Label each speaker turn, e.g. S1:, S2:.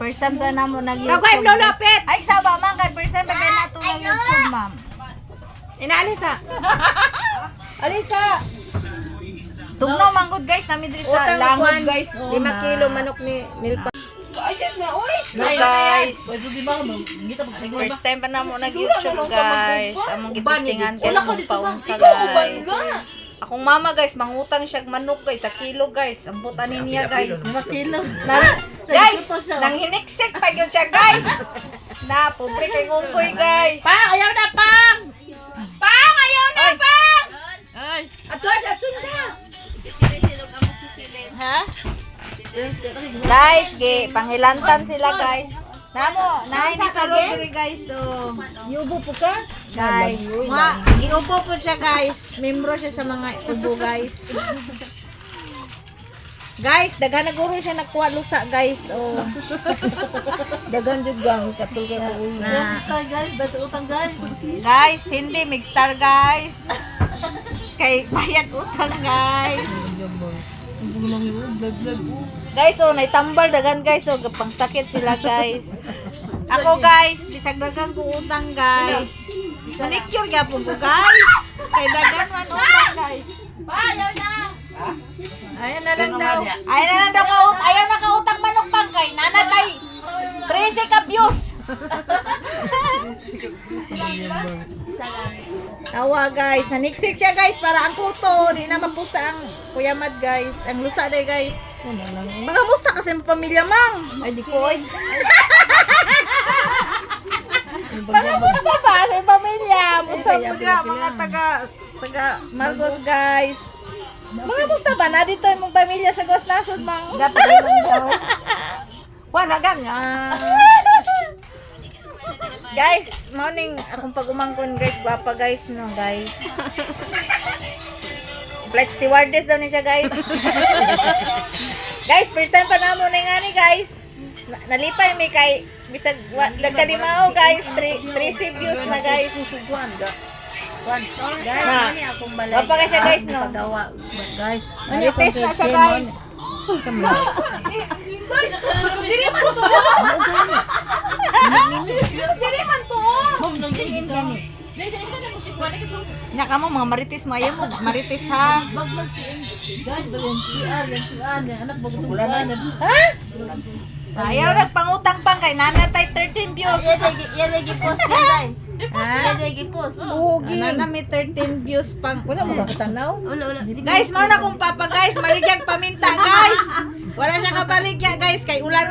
S1: first time pa na mo nag-YouTube.
S2: Kagway mo lopit.
S1: Ay, saba man kay first time pa kay nato nag-YouTube, ma'am.
S2: Inaalisa. Alisa.
S1: Tugnaw manggod guys, nami diri sa langod guys.
S2: 5 kilo manok ni Milpa.
S3: Ayan na, oy.
S1: No guys.
S3: Pwede di ba, ngita pag
S1: First time pa na mo nag-YouTube guys. Among gitistingan guys
S3: Wala ka
S1: mong
S3: dito,
S1: paunsa
S3: ikaw,
S1: guys.
S3: bangga.
S1: Akong mama guys, mangutang siya manok guys, sa kilo guys. Ang butanin niya guys.
S3: 5 kilo.
S1: Guys, nang hiniksik pa yun siya guys. Na, pobre kay ungkoy guys.
S2: Pang, ayaw na pang.
S3: Pang, ayaw na, pang!
S2: Ay.
S3: Ato, sunda.
S2: Ha?
S1: Guys, panghilantan sila guys. Namo, naay ni sa diri guys. So,
S2: Yubo po ka?
S1: guys, giupo po siya guys. Membro siya sa mga ubo guys. Guys, daghan na guro siya nakuha lusa guys. Oh.
S2: Dagan jud gang katul ka ko.
S1: Na,
S3: Guys, basta utang guys.
S1: guys, hindi migstar guys. Kay bayad utang guys. Guys, oh, naitambal dagan guys. Oh, gapang sakit sila guys. Ako guys, bisag dagan ko utang guys. Manicure gyapon ko guys. Kay dagan man utang guys.
S3: Ayaw na.
S2: Ayan na lang daw.
S1: Ayaw na ka utang manok pang kay nanatay. 13 ka views. Tawa guys, naniksik siya guys para ang kuto, di na mapusa ang kuyamad guys. Ang lusa day guys. Mga musta kasi ang pamilya mang.
S2: Ay di ko ay.
S1: Mga musta ba sa pamilya? Musta po nga mga taga Marcos guys. Mga musta ba na dito yung pamilya sa Gosnasod mang?
S2: Dapat naman daw. Wala gang.
S1: Guys, morning akong pag-umangkon guys, gwapa guys no guys. Flex stewardess daw ni siya guys. Guys, first time pa namo na nga ni guys. Nalipay mi kay bisag nagkadimao guys, 3 views na guys.
S2: Guys,
S1: Na.
S2: ani akong balay.
S1: Wapa ka siya guys no.
S2: Pagawa, guys.
S1: Marites na siya guys.
S3: Diri man to. Diri man to.
S1: Nya ka mo mga marites mo ayaw mo, marites ha.
S3: Bagbag si guys, balon si anak bago
S2: Wala na.
S3: Ha?
S1: Ayaw nagpangutang pang kay nanatay 13 views.
S3: Yan lagi post guys. Yan lagi post.
S2: Ugi.
S1: Ano na may 13 views pang.
S2: Wala mo katanaw.
S3: Wala.
S1: Guys, mao na kung papa guys, maligyan paminta guys. Wala siya kabaligya guys kay ulan